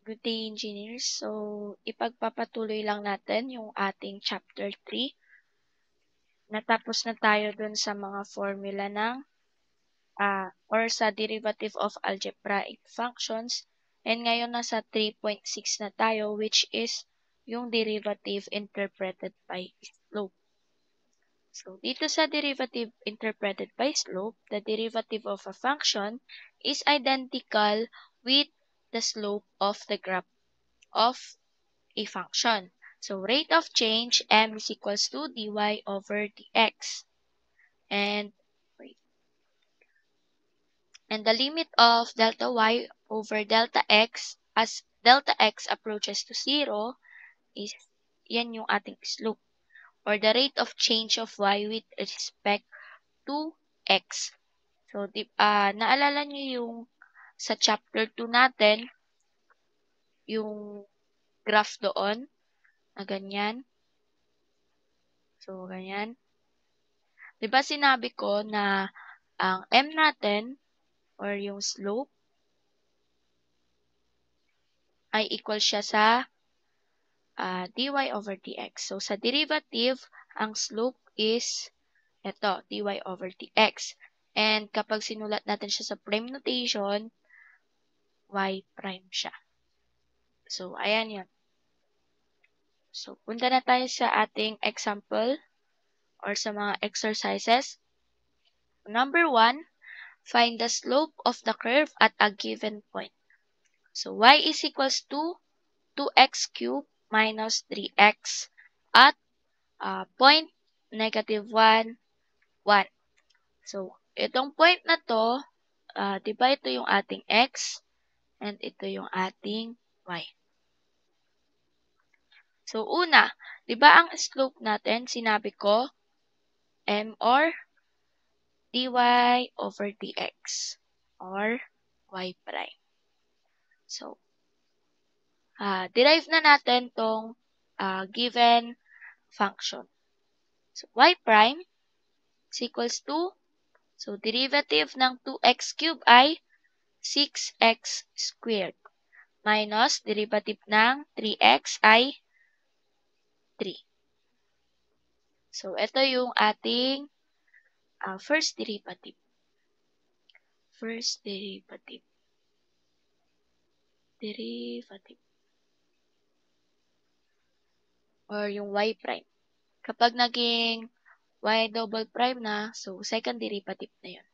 Good day, engineers. So, ipagpapatuloy lang natin yung ating chapter 3. Natapos na tayo dun sa mga formula ng or sa derivative of algebraic functions. And ngayon nasa 3.6 na tayo, which is yung derivative interpreted by slope. So, dito sa derivative interpreted by slope, the derivative of a function is identical with the slope of the graph of a function. So, rate of change, m is equals to dy over dx. And the limit of delta y over delta x as delta x approaches to 0 is yan yung ating slope or the rate of change of y with respect to x. So, naalala nyo yung sa chapter 2 natin, yung graph doon na ganyan. So, ganyan. Diba sinabi ko na ang m natin or yung slope ay equal siya sa dy over dx. So, sa derivative, ang slope is ito, dy over dx. And kapag sinulat natin siya sa prime notation, y prime siya. So, ayan yun. So, punta na tayo sa ating example or sa mga exercises. Number 1, find the slope of the curve at a given point. So, y is equals to 2x cubed minus 3x at point negative 1, 1. So, itong point na to, diba ito yung ating x and ito yung ating y. So, una, diba ang slope natin, sinabi ko, m or dy over dx or y prime. So, derive na natin tong given function. So, y prime is equals to, so derivative ng 2x cubed ay 6x squared minus derivative ng 3x ay 3. So, ito yung ating first derivative. First derivative. Or yung y prime. Kapag naging y double prime na, so second derivative na yun.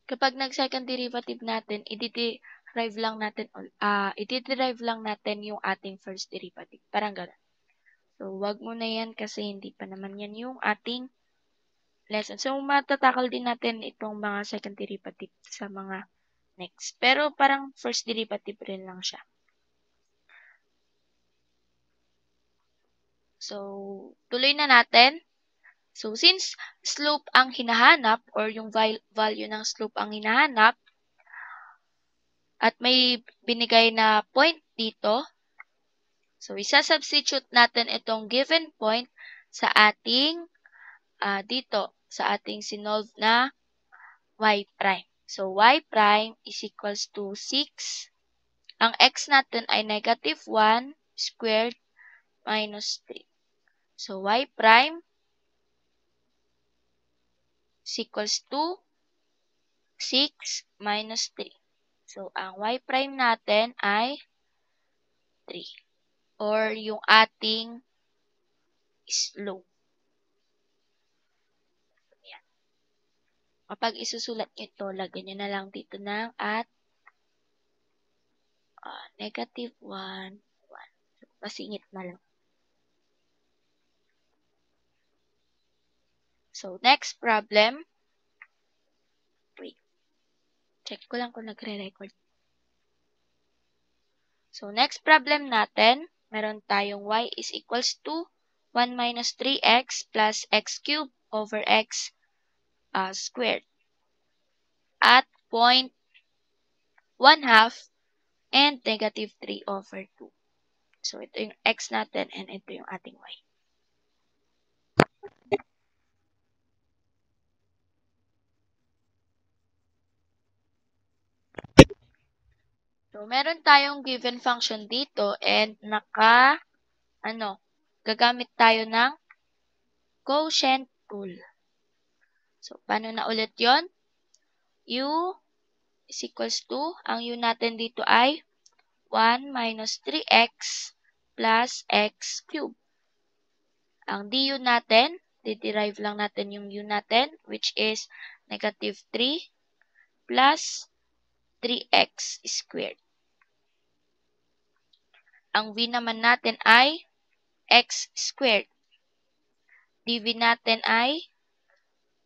Kapag nag-second derivative natin, i-derive lang natin yung ating first derivative. Parang gano'n. So, wag mo na yan kasi hindi pa naman yan yung ating lesson. So, matatakal din natin itong mga second derivative sa mga next. Pero parang first derivative rin lang siya. So, tuloy na natin. So, since slope ang hinahanap or yung value ng slope ang hinahanap at may binigay na point dito, so isa-substitute natin itong given point sa ating dito, sa ating sinolve na y prime. So, y prime is equals to 6. Ang x natin ay negative 1 squared minus 3. So, y prime is equals to 6 minus 3. So, ang y prime natin ay 3. Or yung ating slope. Ayan. Kapag isusulat nyo ito, lagyan nyo na lang dito ng at negative 1, 1. So, pasingit na lang. So, next problem. Wait. Check ko lang kung nagre-record. So, next problem natin, meron tayong y is equals to 1 minus 3x plus x cubed over x squared at point 1/2 and negative 3 over 2. So, ito yung x natin and ito yung ating y. So, meron tayong given function dito and gagamit tayo ng quotient rule. So, paano na ulit yon? U is equals to, ang U natin dito ay 1 minus 3x plus x cubed. Ang du natin, diderive lang natin yung u natin, which is negative 3 plus 3x squared. Ang v naman natin ay x squared. dv natin ay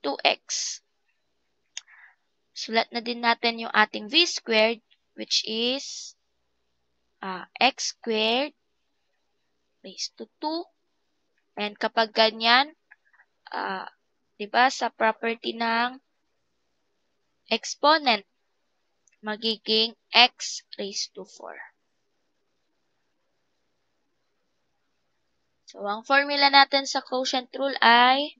2x. Sulat na din natin yung ating v squared, which is x squared raised to 2. And kapag ganyan, diba, sa property ng exponent, magiging x raised to 4. So, ang formula natin sa quotient rule ay,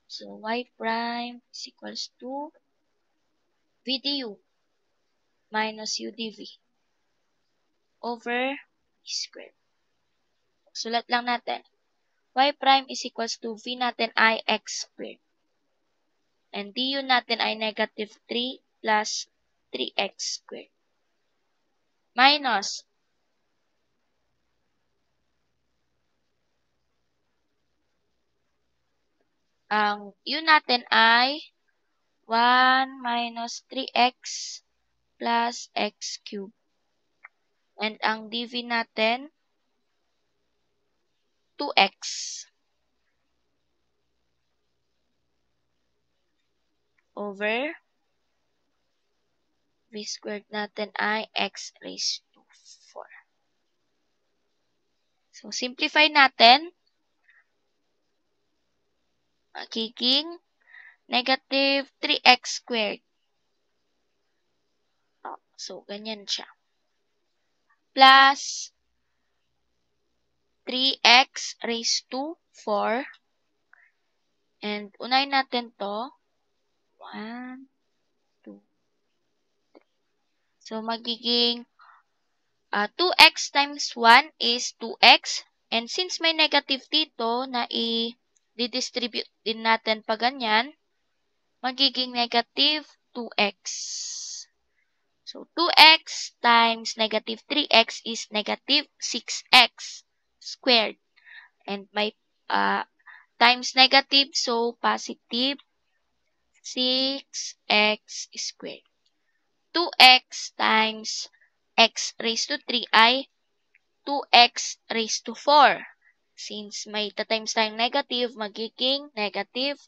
so, y prime is equals to v du minus u dv over v squared. Sulat lang natin. Y prime is equals to v natin ay x squared. And du natin ay negative 3 plus 3x squared. Minus ang u natin ay 1 minus 3x plus x cubed. And ang dv natin, 2x over v squared natin ay x raised to 4. So, simplify natin. Magiging negative 3x squared. So, ganyan siya. Plus 3x raised to 4. And unahin natin to. 1, 2, 3. So, magiging 2x times 1 is 2x. And since may negative dito na i-distribute din natin pa ganyan, magiging negative 2x. So, 2x times negative 3x is negative 6x squared. And may times negative, so positive 6x squared. 2x times x raised to 3 ay 2x raised to 4. Since may times tayong negative, magiging negative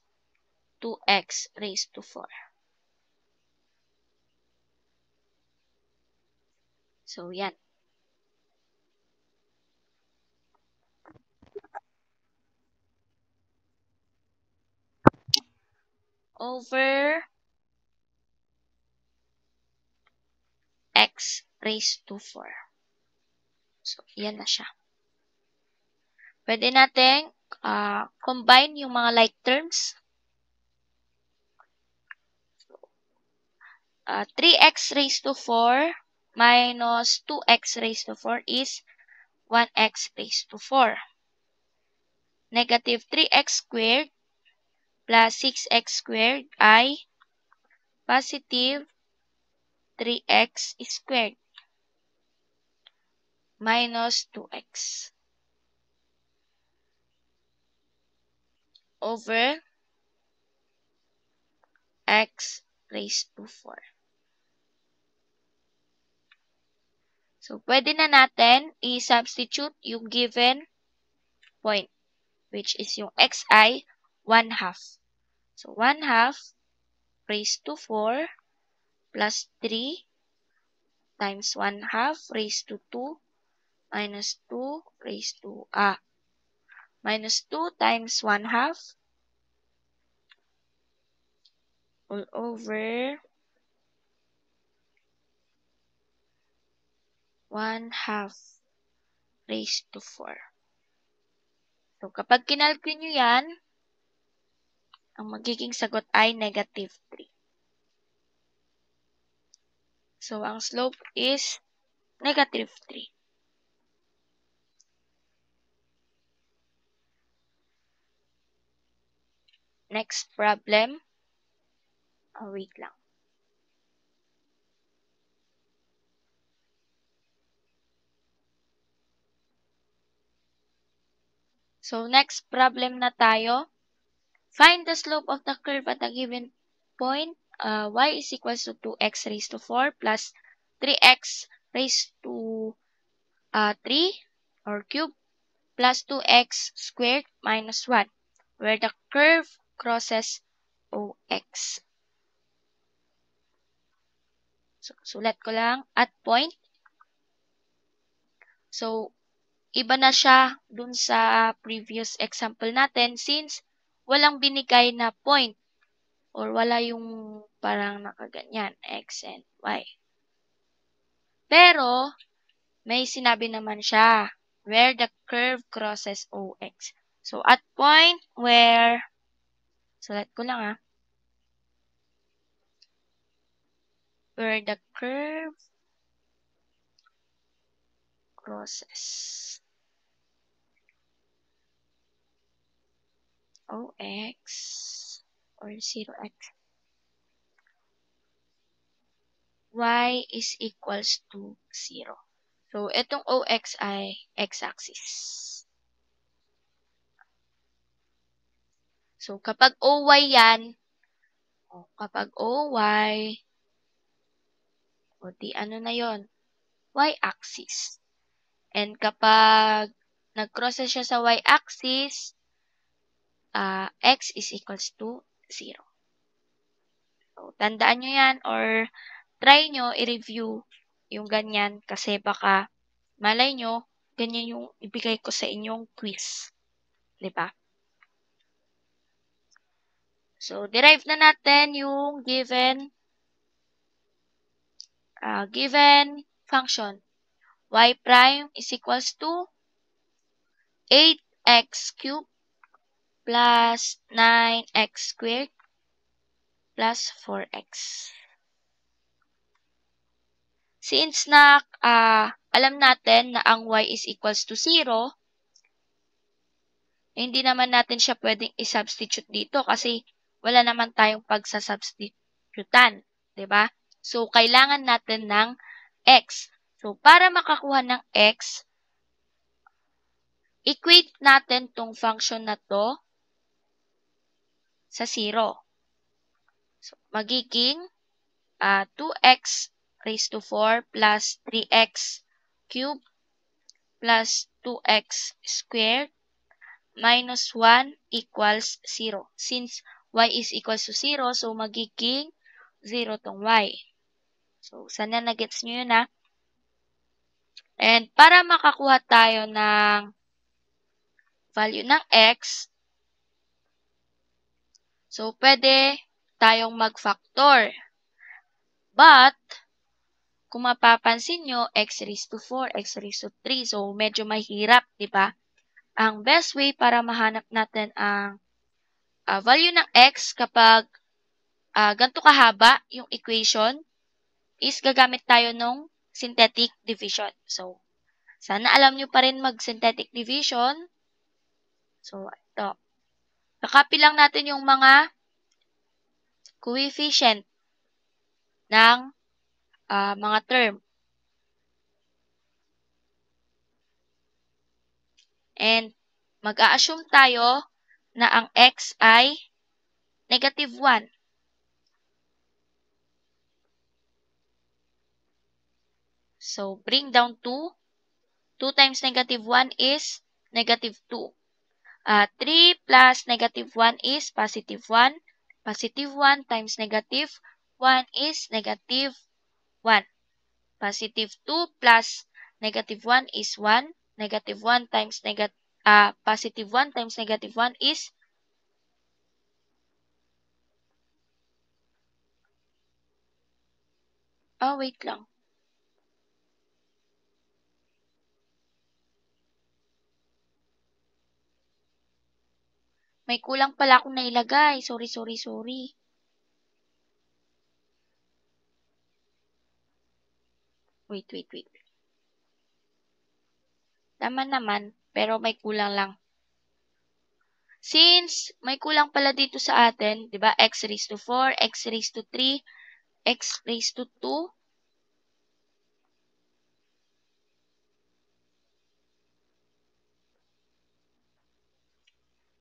2x raised to 4. So, yan. Over x raised to 4. So, yan na siya. Pwede natin combine yung mga like terms. 3x raised to 4 minus 2x raised to 4 is 1x raised to 4. Negative 3x squared plus 6x squared ay positive 3x squared minus 2x over x raised to 4. So, pwede na natin i-substitute yung given point, which is yung x ay 1/2. So, 1/2 raised to 4 plus 3 times 1/2 raised to 2 minus 2 raised to minus 2 times 1/2 all over 1/2 raised to 4. So, kapag kinalculate nyo yan, ang magiging sagot ay negative 3. So, ang slope is negative 3. Next problem. Wait lang. So, next problem na tayo. Find the slope of the curve at a given point. Y is equals to 2x raised to 4 plus 3x raised to 3 or cube plus 2x squared minus 1, where the curve crosses OX. So, sulat ko lang at point. So, iba na siya dun sa previous example natin since walang binigay na point or wala yung parang nakaganyan, X and Y. Pero, may sinabi naman siya, where the curve crosses OX. So, at point where, sulat ko lang where the curve crosses OX or 0x, Y is equals to 0. So, itong OX ay x-axis. So, kapag OY yan, kapag OY, o di ano na yon, y-axis. And kapag nag-crosses siya sa y-axis, x is equals to 0. So, tandaan nyo yan or try nyo i-review yung ganyan kasi baka malay nyo, ganyan yung ibigay ko sa inyong quiz. Diba? So, derive na natin yung given function. Y prime is equals to 8x cubed plus 9x squared plus 4x. Since na alam natin na ang y is equals to 0, hindi naman natin siya pwedeng i-substitute dito kasi wala naman tayong pagsasubstitutan. Diba? So, kailangan natin ng x. So, para makakuha ng x, equate natin tong function na to sa 0. So, magiging 2x raised to 4 plus 3x cubed plus 2x squared minus 1 equals 0. Since y is equals to 0, so magiging 0 tong y. So, sana na-gets nyo yun And para makakuha tayo ng value ng x, so pwede tayong mag-factor. But, kung mapapansin nyo, x raised to 4, x raised to 3. So, medyo mahirap, di ba? Ang best way para mahanap natin ang value ng x kapag ganito kahaba yung equation is gagamit tayo ng synthetic division. So, sana alam nyo pa rin mag-synthetic division. So, ito. Kakopy lang natin yung mga coefficient ng mga term. And mag-a-assume tayo na ang x ay negative 1. So, bring down 2. 2 times negative 1 is negative 2. 3 plus negative 1 is positive 1. Positive 1 times negative 1 is negative 1. Positive 2 plus negative 1 is 1. Negative 1 times positive 1 times negative 1 is wait lang. May kulang pala akong nailagay. Sorry. Wait. Tama naman, pero may kulang lang. Since may kulang pala dito sa atin, 'di ba? X raised to 4, x raised to 3, x raised to 2.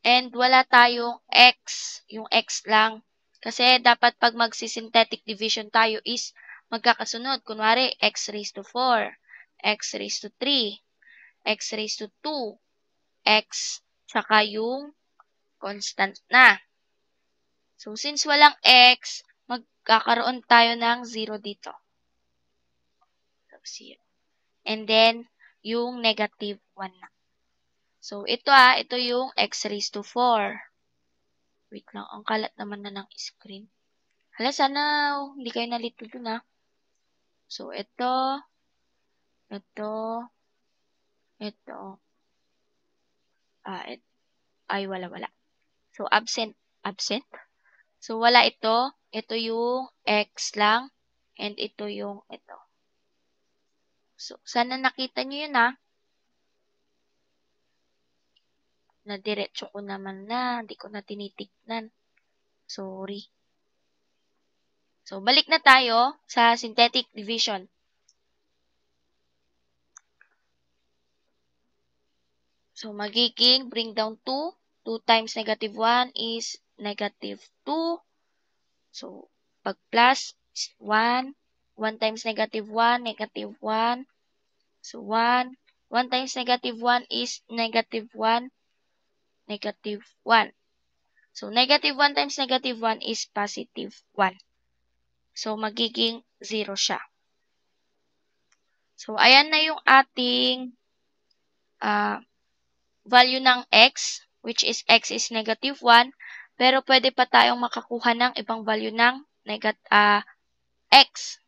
And wala tayong x, yung x lang. Kasi dapat pag magsi-synthetic division tayo is magkakasunod. Kunwari, x raised to 4, x raised to 3, x raised to 2, x, tsaka yung constant na. So, since walang x, magkakaroon tayo ng 0 dito. So, 0. And then, yung negative 1 na. So, ito yung x raised to 4. Wait lang, ang kalat naman na ng screen. Hala, sana hindi kayo nalito dun So, ito, ay, wala. So, absent. So, wala ito. Ito yung x lang. And ito yung ito. So, sana nakita nyo yun Nadiretso ko naman hindi ko na tinitignan. Sorry. So, balik na tayo sa synthetic division. So, magiging bring down 2. 2 times negative 1 is negative 2. So, pag plus 1. 1 times negative 1, negative 1. So, 1. 1 times negative 1 is negative 1, negative 1. So, negative 1 times negative 1 is positive 1. So, magiging 0 siya. So, ayan na yung ating value ng x, which is x is negative 1. Pero pwede pa tayong makakuha ng ibang value ng x.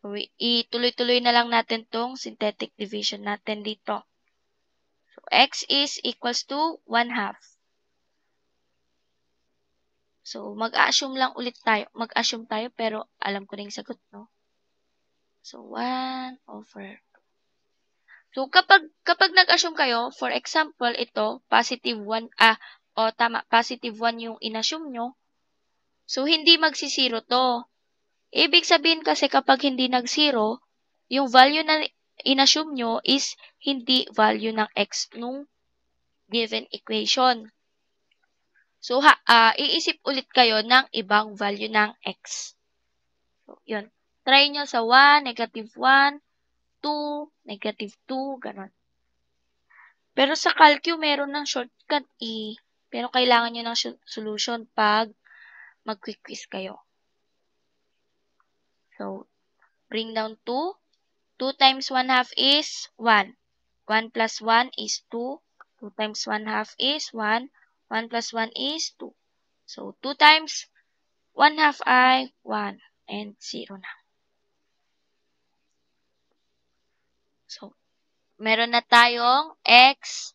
So, ituloy-tuloy na lang natin tong synthetic division natin dito. So, x is equals to 1/2. So, mag-assume lang ulit tayo. Mag-assume tayo pero alam ko na yung sagot, no? So, 1/2. So, kapag nag-assume kayo, for example, ito, positive 1, positive 1 yung in-assume nyo. So, hindi magsisiro to. Ibig sabihin kasi kapag hindi nag-zero, yung value na in-assume nyo is hindi value ng x nung given equation. So, iisip ulit kayo ng ibang value ng x. So, yun. Try nyo sa 1, negative 1, 2, negative 2, ganon. Pero sa calcu, meron ng shortcut Pero kailangan nyo ng solution pag mag-quiz kayo. So, bring down 2. 2 times 1/2 is 1. 1 plus 1 is 2. 2 times 1/2 is 1. 1 plus 1 is 2. So, 2 times 1/2 ay 1 and 0 na. So, meron na tayong x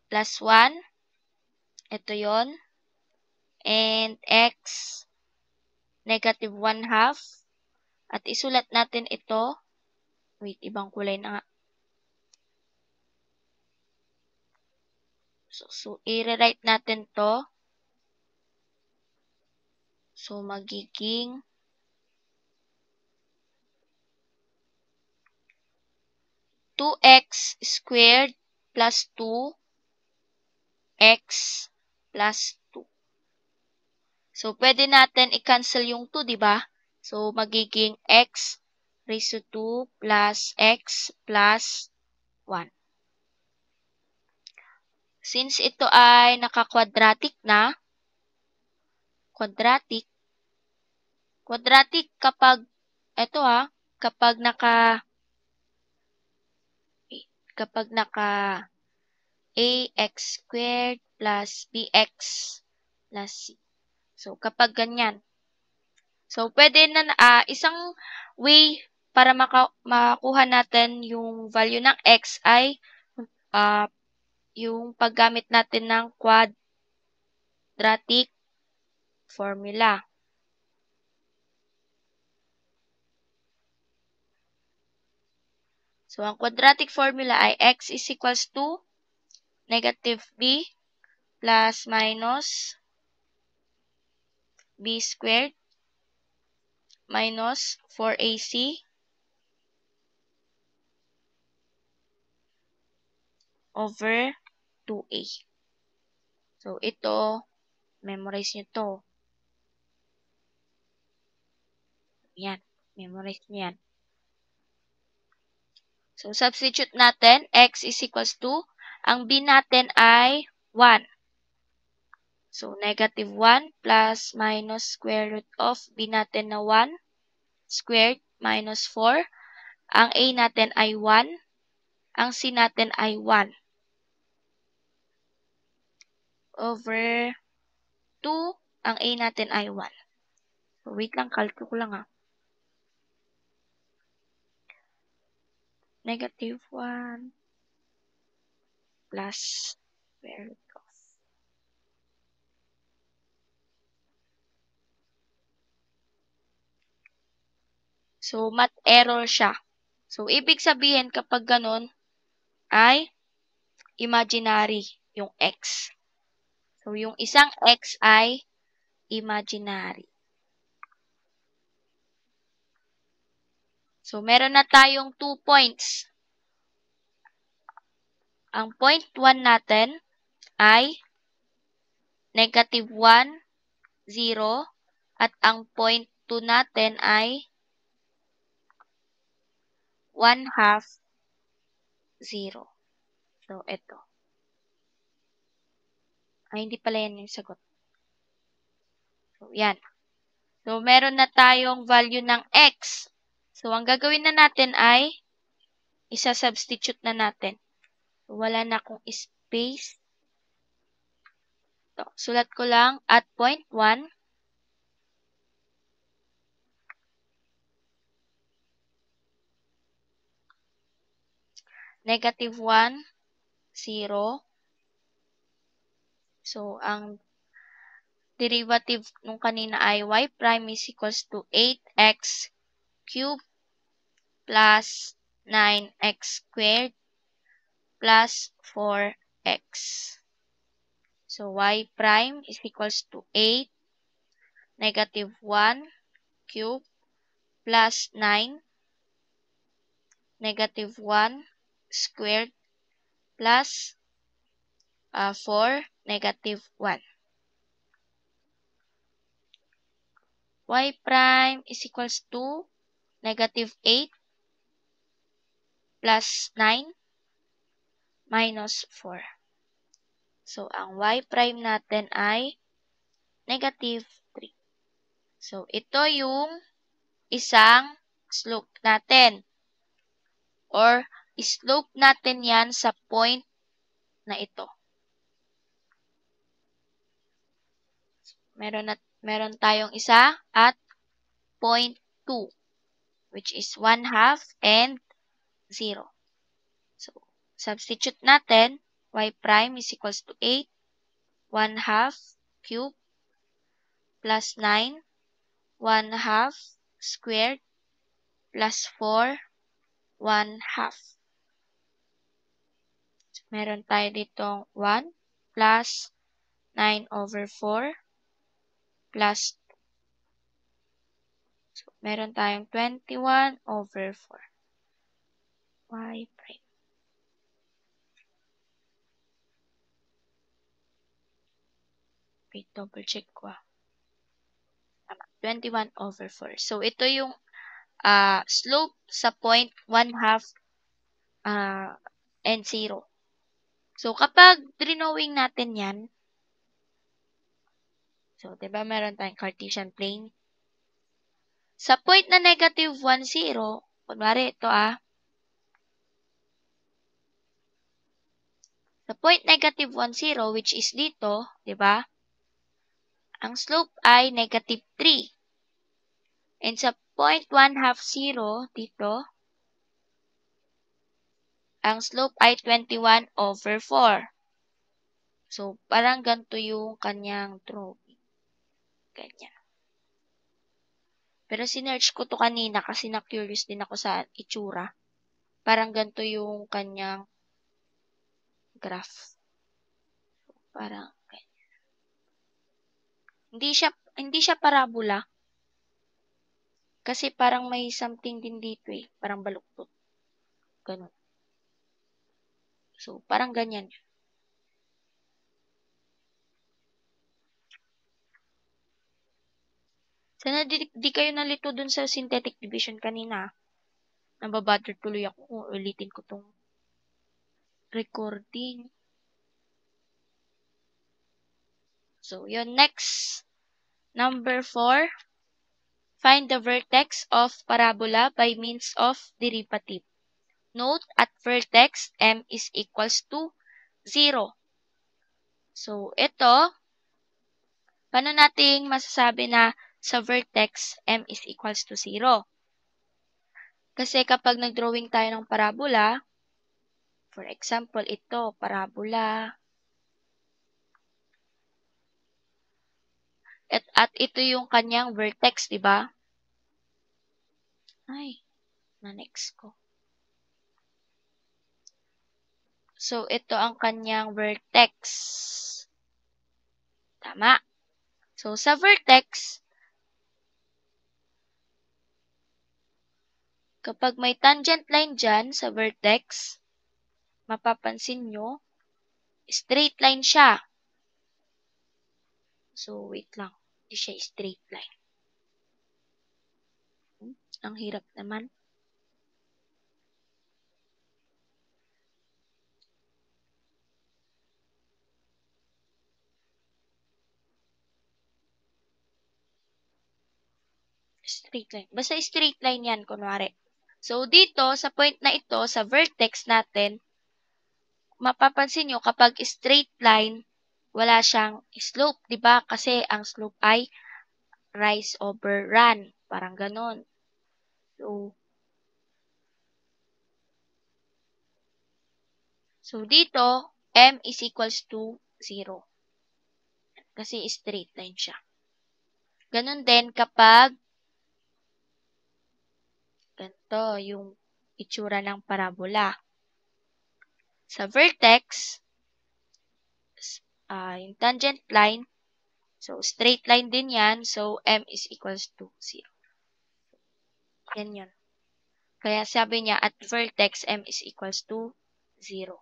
plus 1. Ito yon. And x negative 1/2. At isulat natin ito. Wait, ibang kulay na nga. So i-rewrite natin to. So, magiging 2x squared plus 2x plus 2. So, pwede natin i-cancel yung 2, di ba? So, magiging x raised to 2 plus x plus 1. Since ito ay naka-quadratic na, quadratic kapag, kapag naka ax squared plus bx plus c. So, kapag ganyan. So, pwede na, isang way para makuha natin yung value ng x ay, yung paggamit natin ng quadratic formula. So, ang quadratic formula ay x is equals to negative b plus minus b squared minus 4ac over 2a. So, ito, memorize nyo to. Yan, memorize nyo yan. So, substitute natin, x is equals to, ang b natin ay 1. So, negative 1 plus minus square root of b natin na 1 squared minus 4. Ang a natin ay 1. Ang c natin ay 1. Over 2, ang a natin ay 1. So, wait lang, calculate ko lang Negative 1 plus square root of. So, math error siya. So, ibig sabihin kapag ganun ay imaginary yung x. So, yung isang x ay imaginary. So, meron na tayong 2 points. Ang point 1 natin ay negative 1, 0. At ang point 2 natin ay 1/2, 0. So, ito. Ay, hindi pala yan yung sagot. So, yan. So, meron na tayong value ng x. So, ang gagawin na natin ay isa-substitute na natin. So, wala na akong space. So, sulat ko lang at point 1, negative 1, 0. So, ang derivative nung kanina ay y prime is equals to 8x cubed plus 9x squared plus 4x. So, y prime is equals to 8 negative 1 cubed plus 9 negative 1 squared plus 4 negative 1. Y prime is equals to negative 8 plus 9 minus 4. So, ang y prime natin ay negative 3. So, ito yung isang slope natin. Or, slope natin yan sa point na ito. Meron tayong isa at point 2, which is 1/2 and 0. So, substitute natin, y prime is equals to 8, 1/2 cubed plus 9, 1/2 squared plus 4, 1/2. So, meron tayo ditong 1 plus 9 over 4 plus 2. So, meron tayong 21 over 4. Y prime. Wait, double check ko. Tama, 21 over 4. So, ito yung slope sa point 1/2 and 0. So, kapag drawing natin yan, so, diba meron tayong Cartesian plane? Sa point na negative 1, 0, kunwari ito sa point negative 1, 0, which is dito, diba? Ang slope ay negative 3. And sa point 1/2, 0, dito, ang slope ay 21 over 4. So, parang ganito yung kanyang drawing. Ganyan. Pero sinearch ko to kanina kasi na-curious din ako sa itsura. Parang ganito yung kanyang graph. Parang hindi siya parabola. Kasi parang may something din dito eh. Parang baluktot. Ganun. So, parang ganyan. Sana di kayo nalito dun sa synthetic division kanina. Nababother tuloy ako kung ulitin ko tong recording. So, yun. Next. Number 4. Find the vertex of parabola by means of derivative. Note at vertex m is equals to 0. So, ito, paano nating masasabi na sa vertex m is equals to 0? Kasi kapag nag-drawing tayo ng parabola, for example, ito, parabola, at ito yung kanyang vertex, di ba? Ay, na-next ko. So, ito ang kanyang vertex. Tama. So, sa vertex, kapag may tangent line dyan sa vertex, mapapansin nyo, straight line siya. So, wait lang. Hindi siya straight line. Ang hirap naman. Straight line. Basta straight line yan, kunwari. So, dito, sa point na ito, sa vertex natin, mapapansin nyo, kapag straight line, wala siyang slope, di ba? Kasi ang slope ay rise over run. Parang ganon. So, dito, m is equals to 0. Kasi straight line siya. Ganon din kapag ganito yung itsura ng parabola. Sa vertex, yung tangent line, so straight line din yan, so m is equals to 0. Yan yun. Kaya sabi niya, at vertex, m is equals to 0.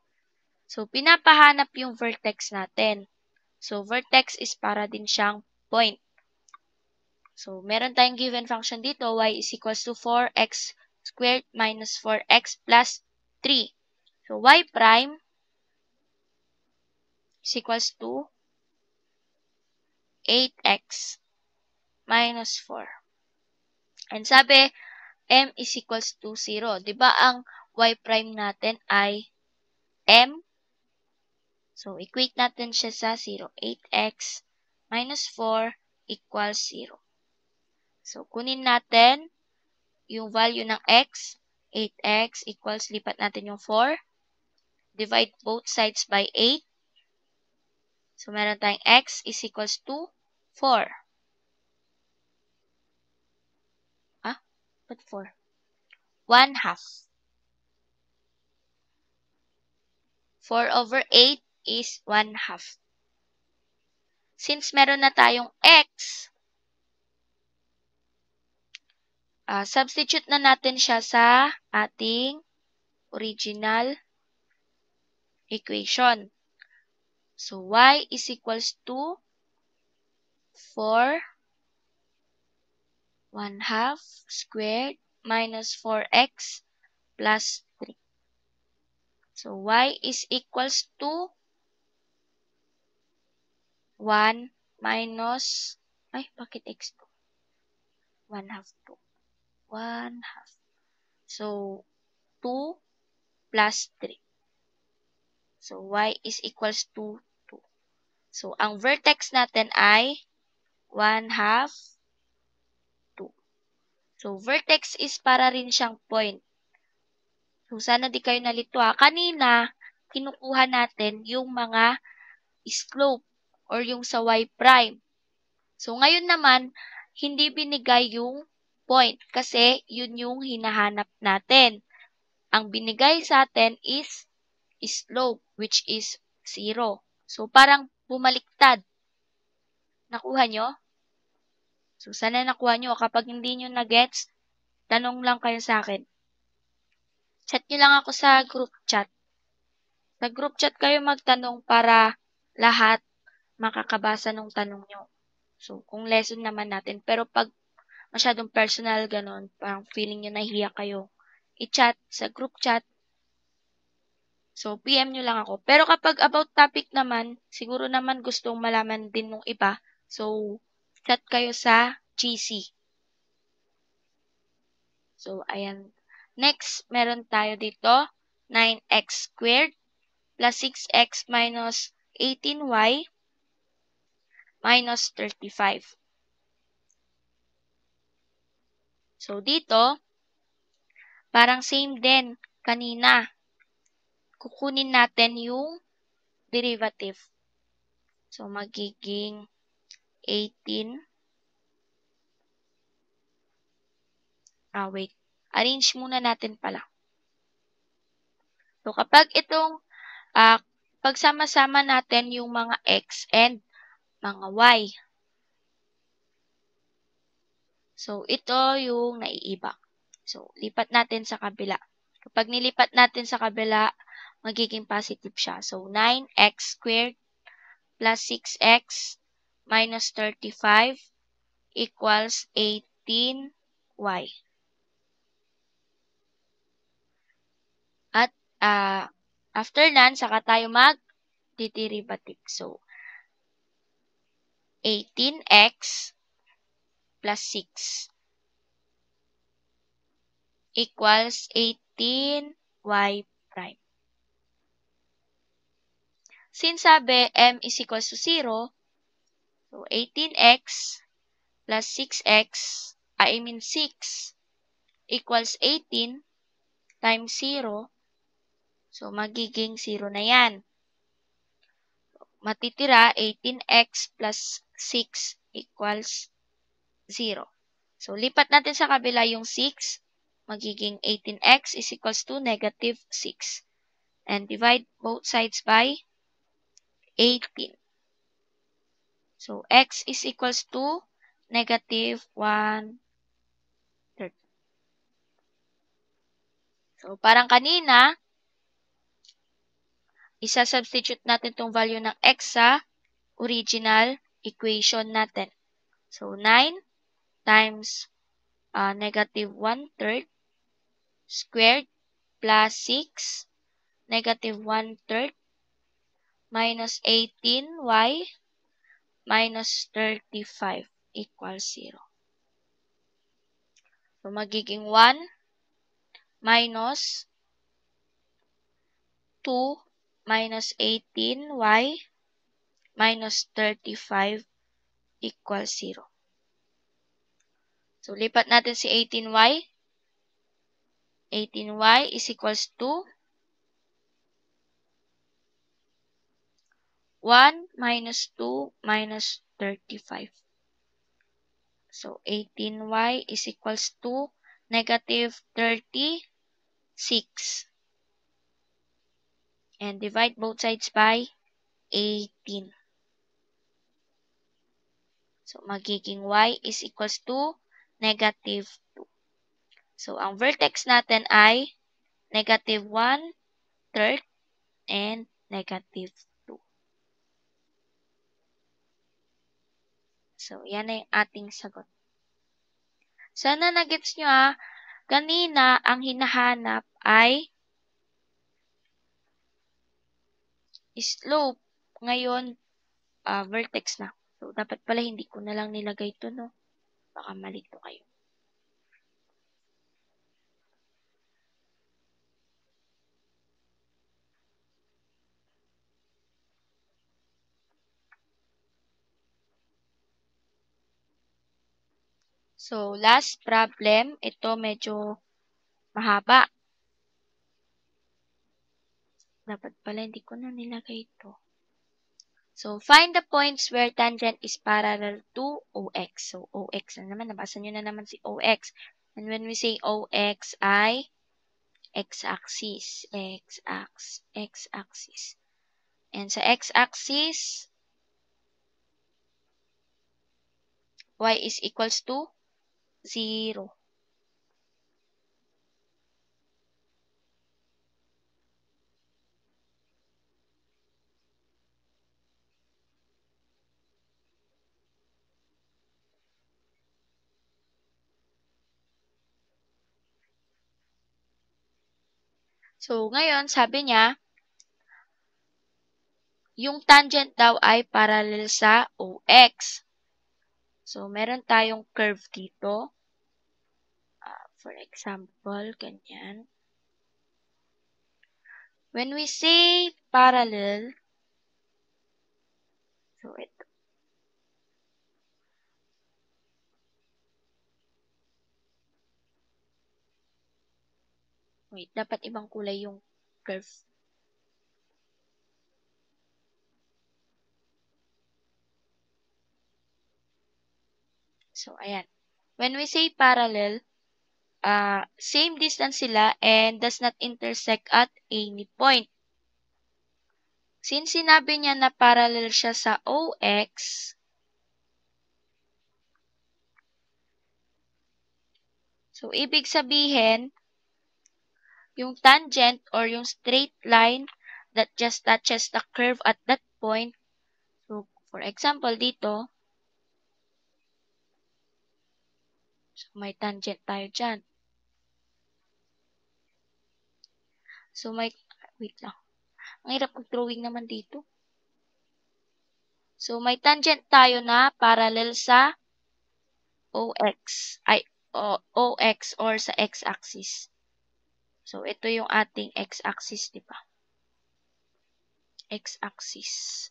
So, pinapahanap yung vertex natin. So, vertex is para din siyang point. So, meron tayong given function dito, y is equals to 4x squared minus 4x plus 3. So, y prime is equals to 8x minus 4. And sabi, m is equals to 0. Diba ang y prime natin ay m? So, equate natin siya sa 0. 8x minus 4 equals 0. So, kunin natin yung value ng x. 8x equals, lipat natin yung 4. Divide both sides by 8. So, meron tayong x is equals to 4. What 4? 1/2. 4 over 8 is 1/2. Since meron na tayong x, substitute na natin siya sa ating original equation. So, y is equals to 4 1/2 squared minus 4x plus 3. So, y is equals to 1 minus, bakit x to? 1/2 to. 1/2. So, 2 plus 3. So, y is equals to 2. So, ang vertex natin ay 1/2, 2. So, vertex is para rin siyang point. So, sana di kayo nalito ha. Kanina, kinukuha natin yung mga slope or yung sa y prime. So, ngayon naman, hindi binigay yung point kasi yun yung hinahanap natin. ang binigay sa atin is slope, which is 0. So, parang bumaliktad. Nakuha nyo? So, sana nakuha nyo. Kapag hindi nyo na-gets, tanong lang kayo sa akin. Chat nyo lang ako sa group chat. Sa group chat kayo magtanong para lahat makakabasa ng tanong nyo. So, kung lesson naman natin. Pero pag masyadong personal, ganon, parang feeling nyo nahihiya kayo, i-chat sa group chat. So, PM nyo lang ako. Pero kapag about topic naman, siguro naman gustong malaman din ng iba. So, chat kayo sa GC. So, ayan. Next, meron tayo dito, 9x squared plus 6x minus 18y minus 35. So, dito, parang same din kanina. Kukunin natin yung derivative. So, magiging 18. Wait. Arrange muna natin pala. So, kapag itong pagsama-sama natin yung mga x and mga y. So, ito yung naiiba. So, lipat natin sa kabila. Kapag nilipat natin sa kabila, magiging positive siya. So, 9x squared plus 6x minus 35 equals 18y. At after nan, saka tayo mag-derivative. So, 18x plus 6 equals 18y prime. Since sabi m is equals to 0, so 18x plus 6x, I mean 6, equals 18 times 0, so magiging 0 na yan. Matitira, 18x plus 6 equals 0. So, lipat natin sa kabila yung 6, magiging 18x is equals to negative 6. And divide both sides by 18. So, x is equals to negative 1/3. So, parang kanina, isa-substitute natin itong value ng x sa original equation natin. So, 9 times negative 1/3 squared plus 6 negative 1/3 minus 18y minus 35 equals 0. So, magiging 1 minus 2 minus 18y minus 35 equals 0. So, lipat natin si 18y. 18y is equals to 1 minus 2 minus 35. So, 18y is equals to negative 36. And divide both sides by 18. So, magiging y is equals to negative 2. So, ang vertex natin ay negative 1/3 and negative 2. So, yan na yung ating sagot. Sana nagets nyo kanina ang hinahanap ay slope. Ngayon, vertex na. So, dapat pala hindi ko na lang nilagay ito, no? Baka malito kayo. So, last problem. Ito medyo mahaba. Dapat pala hindi ko na nilagay ito. So, find the points where tangent is parallel to OX. So, OX na naman. Nabasa nyo na naman si OX. And when we say OX ay x-axis. X-axis. And sa x-axis, y is equals to 0. So, ngayon, sabi niya, yung tangent daw ay parallel sa OX. So, meron tayong curve dito. For example, ganyan. When we say parallel, so ito. Wait, dapat ibang kulay yung curve. So, ayan. When we say parallel, same distance sila and does not intersect at any point. Since sinabi niya na parallel siya sa OX, so ibig sabihin, yung tangent or yung straight line that just touches the curve at that point. So, for example, dito, so may tangent tayo dyan. So, wait lang. Ang hirap mag-drawing naman dito. So, may tangent tayo na parallel sa OX, OX or sa x-axis. So, ito yung ating x-axis, di ba? X-axis.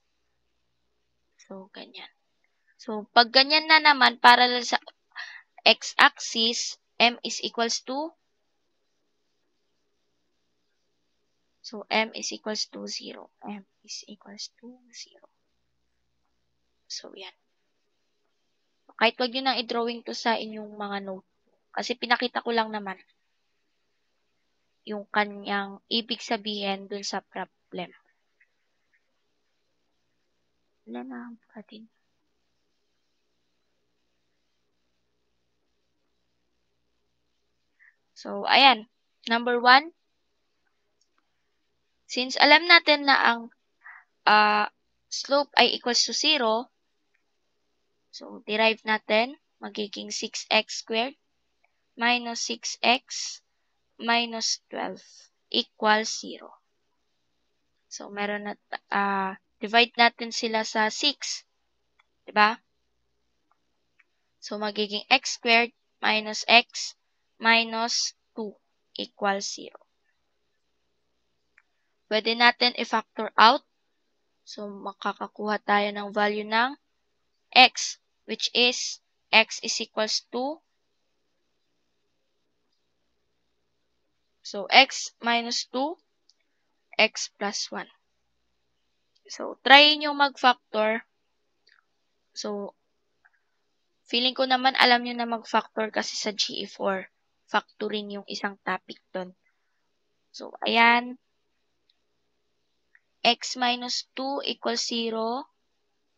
So, ganyan. So, pag ganyan na naman, parallel sa x-axis, m is equals to, so, m is equals to 0. M is equals to 0. So, yan. Kahit wag nyo nang i-drawing to sa inyong mga note. Kasi pinakita ko lang naman yung kanyang ibig sabihin dun sa problem. Wala na pa din. So, ayan. Number 1. Since alam natin na ang slope ay equals to 0, so, derive natin, magiging 6x squared minus 6x minus 12 equals 0. So, meron na, divide natin sila sa 6. Diba? So, magiging x squared minus x minus 2 equals 0. Pwede natin i-factor out. So, makakakuha tayo ng value ng x, which is x is equals to, so, x minus 2, x plus 1. So, try nyo mag-factor. So, feeling ko naman alam nyo na mag-factor kasi sa GE4. Factoring yung isang topic doon. So, ayan. X minus 2 equals 0.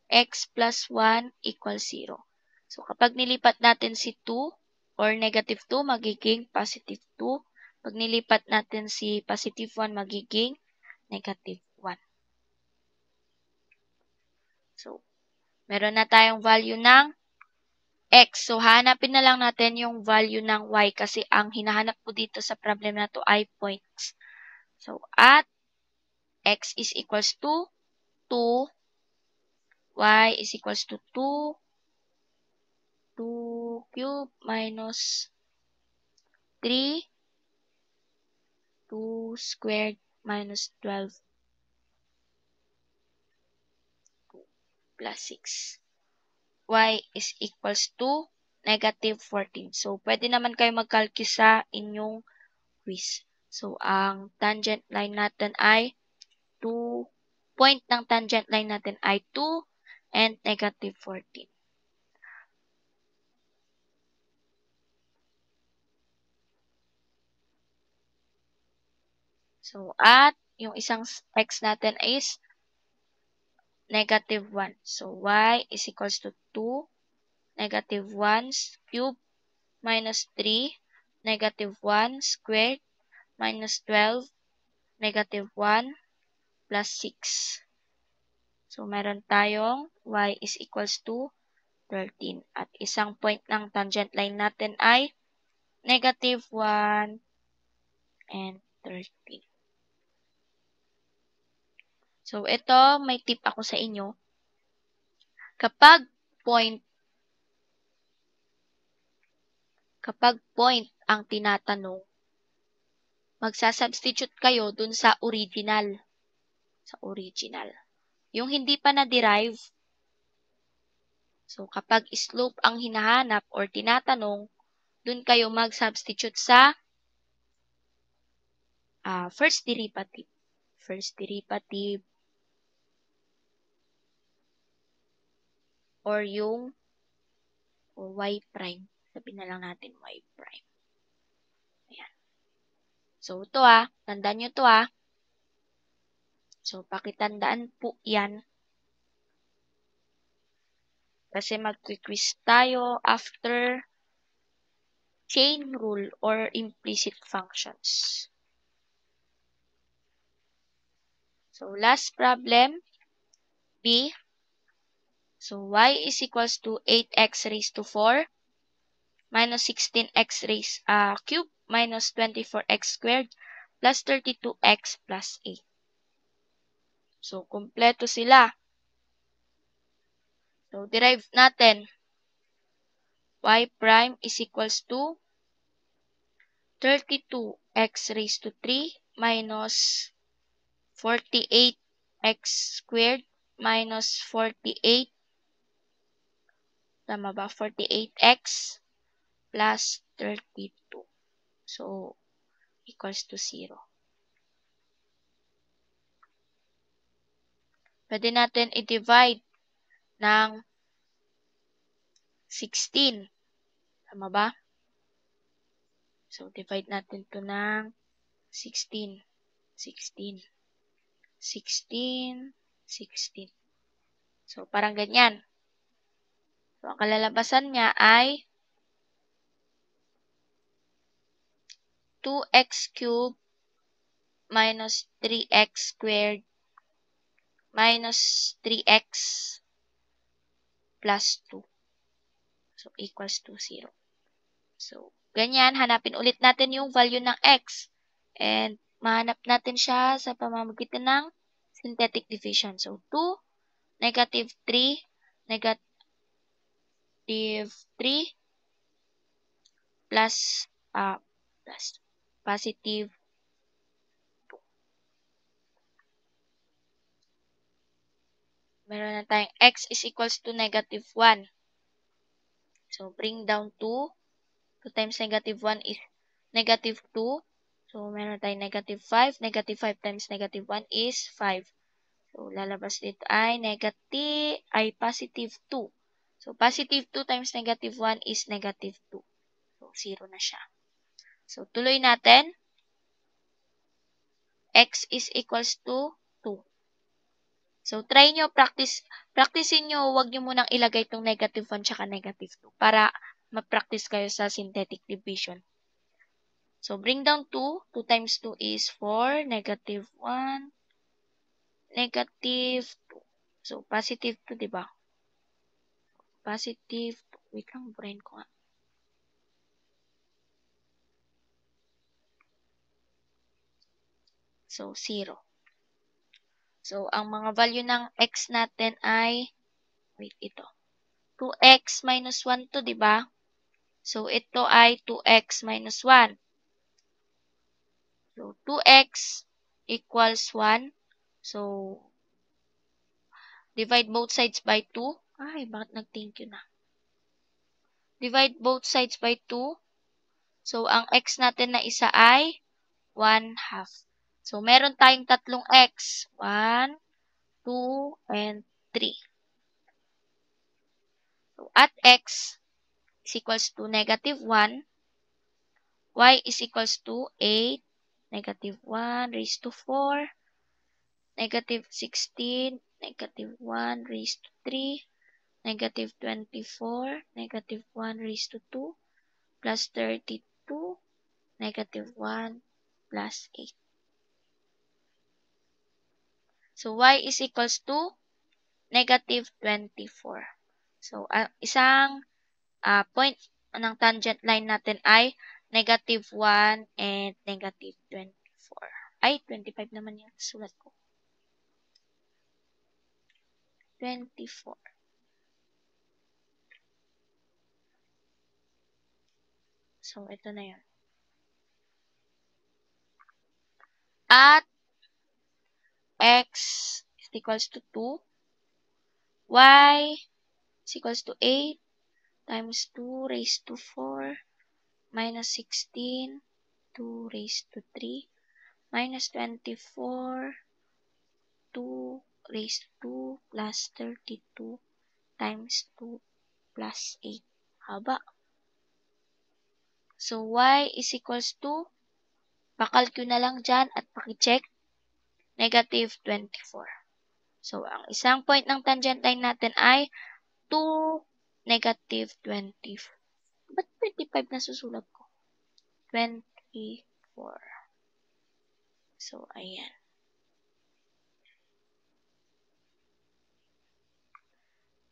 X plus 1 equals 0. So, kapag nilipat natin si 2 or negative 2, magiging positive 2. Pag nilipat natin si positive 1, magiging negative 1. So, meron na tayong value ng x. So, hanapin na lang natin yung value ng y kasi ang hinahanap ko dito sa problem na to ay points. So, at x is equals to 2, y is equals to 2 cube minus 3, 2 squared minus 12 plus 6. Y is equals to negative 14. So, pwede naman kayo mag-calculate sa inyong quiz. So, ang tangent line natin ay 2, point ng tangent line natin ay 2 and negative 14. So, at yung isang x natin is negative 1. So, y is equals to 2, negative 1 cube minus 3, negative 1 squared minus 12, negative 1 plus 6. So, meron tayong y is equals to 13. At isang point ng tangent line natin ay negative 1 and 13. So, ito, may tip ako sa inyo. Kapag point ang tinatanong, magsasubstitute kayo dun sa original. Yung hindi pa na-derive, so kapag slope ang hinahanap or tinatanong, dun kayo mag-substitute sa first derivative. Or yung y prime. Sabihin na lang natin y prime. Ayan. So, ito tandaan nyo ito So, pakitandaan po yan. Kasi mag-quiz tayo after chain rule or implicit functions. So, last problem, B. So, y is equals to 8x raised to 4 minus 16x raised cube minus 24x squared plus 32x plus 8. So, kumpleto sila. So, derive natin. Y prime is equals to 32x raised to 3 minus 48x squared minus 48. Tama ba? 48x plus 32. So, equals to 0. Pwede natin i-divide ng 16. Tama ba? So, divide natin to ng 16. 16. 16. 16. So, parang ganyan. So, ang kalalabasan niya ay 2x cubed minus 3x squared minus 3x plus 2. So, equals to 0. So, ganyan. Hanapin ulit natin yung value ng x. And, mahanap natin siya sa pamamagitan ng synthetic division. So, 2, negative 3, negative 3, plus positive 2. Meron na tayong x is equals to negative 1. So, bring down 2. 2 times negative 1 is negative 2. So, meron tayong negative 5. Negative 5 times negative 1 is 5. So, lalabas dito ay positive 2. So, positive 2 times negative 1 is negative 2. So, 0 na siya. So, tuloy natin. X is equals to 2. So, try nyo, practicein nyo, huwag nyo munang ilagay itong negative 1 tsaka negative 2 para ma-practice kayo sa synthetic division. So, bring down 2. 2 times 2 is 4. Negative 1. Negative 2. So, positive 2, diba? Positive 2. Wait lang, brain ko nga. So, 0. So, ang mga value ng x natin ay, wait, ito. 2x minus 1 to, diba? So, ito ay 2x minus 1. So, 2x equals 1. So, divide both sides by 2. Ay, bakit nag-thank you na? Divide both sides by 2. So, ang x natin na isa ay 1/2. So, meron tayong tatlong x. 1, 2, and 3. So, at x is equals to negative 1. Y is equals to 8. negative 1 raised to 4, negative 16, negative 1 raised to 3, negative 24, negative 1 raised to 2, plus 32, negative 1, plus 8. So, y is equals to negative 24. So, isang point ng tangent line natin ay negative 1 and negative 24. Ay, 25 naman yung sulat ko. 24. So, ito na yun. At x is equals to 2, y is equals to 8 times 2 raised to 4 minus 16, 2 raised to 3, minus 24, 2 raised to 2 plus 32 times 2 plus 8. Haba. So, y is equals to, pakalkyo na lang dyan at pakicheck, negative 24. So, ang isang point ng tangent line natin ay 2, negative 24. Ba't 25 na susulat ko? 24. So, ayan.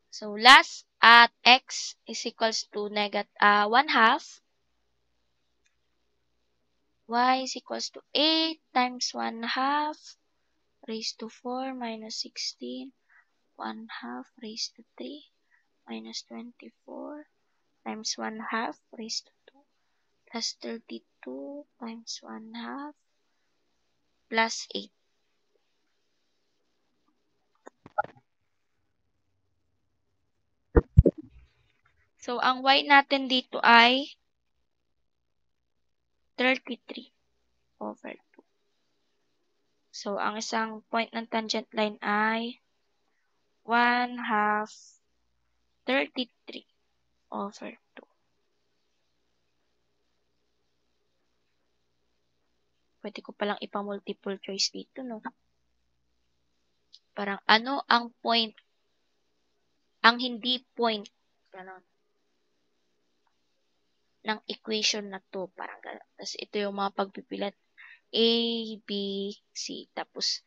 So, last at x is equals to 1/2. Y is equals to 8 times 1/2 raised to 4 minus 16, 1/2 raised to 3 minus 24 times 1/2 raised to 2 plus 32 times 1/2 plus 8. So, ang y natin dito ay 33 over 2. So, ang isang point ng tangent line ay 1/2 33 over 2. Pwede ko palang ipa-multiple choice dito, no? Parang ano ang point, ang hindi point, ganon, ng equation na to. Parang ganon. Tapos ito yung mga pagpipilat. A, B, C. Tapos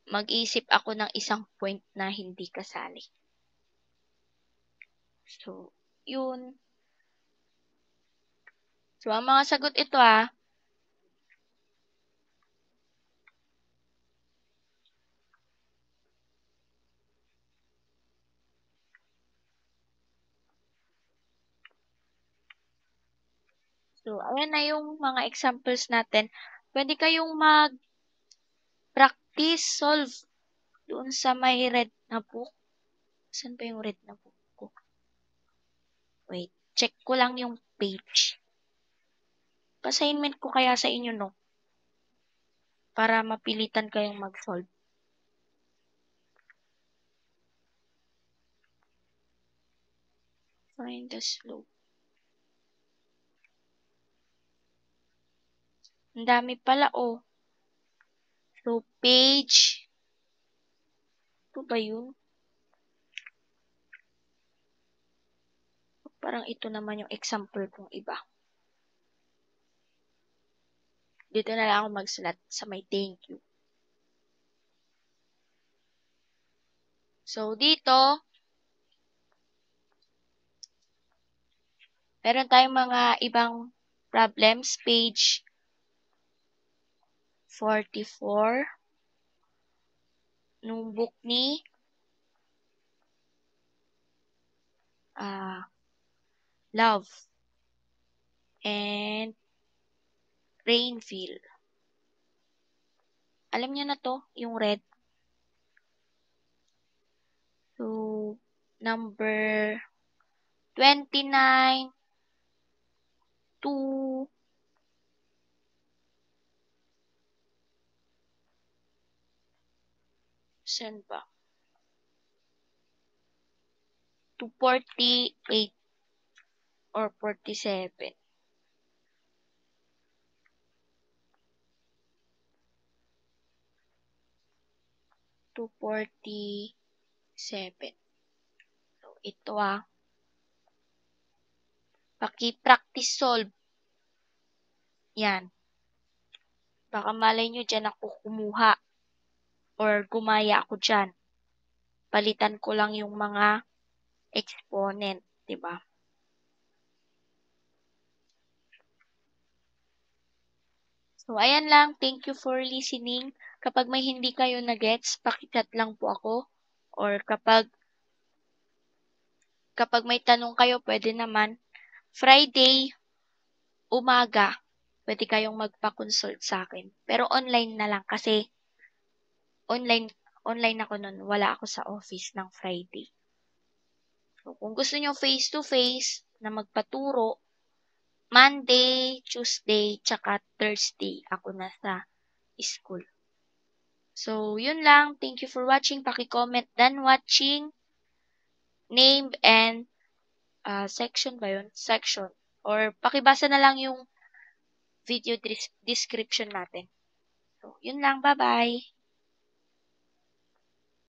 mag-iisip ako ng isang point na hindi kasali. So, yun. So, ang mga sagot ito So, ayan na yung mga examples natin. Pwede kayong mag-practice solve doon sa may red na book. Saan ba yung red na book ko? Wait, check ko lang yung page. Pa-assignment ko kaya sa inyo, no? Para mapilitan kayong mag-solve. Find the slope. Ang dami pala, oh. So, page. Ito ba yun? Parang ito naman yung example kong iba. Dito na lang ako magsulat sa may thank you. So, dito, meron tayong mga ibang problems. Page 44. Nung book ni Love and Rainfield. Alam niyo na to, yung red. So, number 29 to saan ba? To 48 or 47. to 47. So, ito paki-practice solve. Yan. Baka malay nyo dyan ako kumuha or gumaya ako dyan. Palitan ko lang yung mga exponent, diba? So, ayan lang. Thank you for listening. Kapag may hindi kayo na-gets, paki-chat lang po ako. Or kapag may tanong kayo, pwede naman. Friday, umaga, pwede kayong magpa-consult sa akin. Pero online na lang kasi online ako nun. Wala ako sa office ng Friday. So, kung gusto nyo face-to-face na magpaturo, Monday, Tuesday, tsaka Thursday ako nasa school. So, yun lang. Thank you for watching. Paki-comment done watching, name, and section ba yun? Section. Or pakibasa na lang yung video description natin. So, yun lang. Bye-bye!